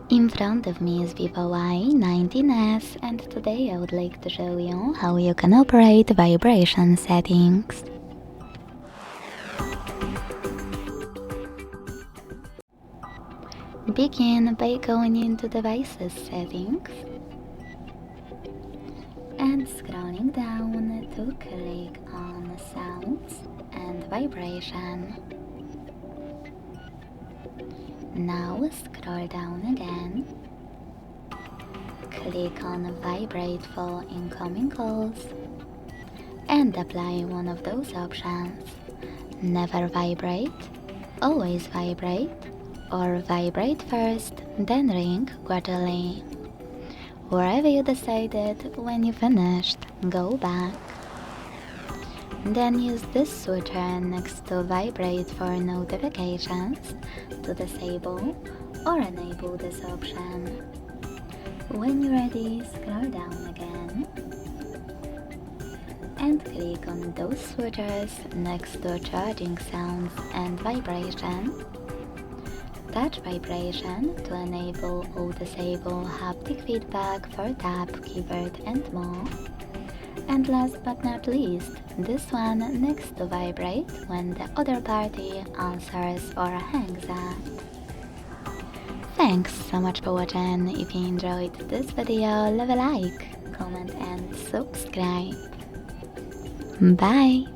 In front of me is VIVO Y19s, and today I would like to show you how you can operate vibration settings. Begin by going into Devices Settings and scrolling down to click on Sounds and Vibration. Now scroll down again, click on Vibrate for incoming calls, and apply one of those options: Never Vibrate, Always Vibrate, or Vibrate first, then ring gradually. Wherever you decided, when you finished, go back. Then use this switcher next to Vibrate for notifications to disable or enable this option. When you're ready, scroll down again and click on those switches next to Charging Sounds and Vibration. Touch Vibration to enable or disable haptic feedback for tap, keyboard and more. And last but not least, this one next to Vibrate when the other party answers or hangs up. Thanks so much for watching. If you enjoyed this video, leave a like, comment and subscribe. Bye!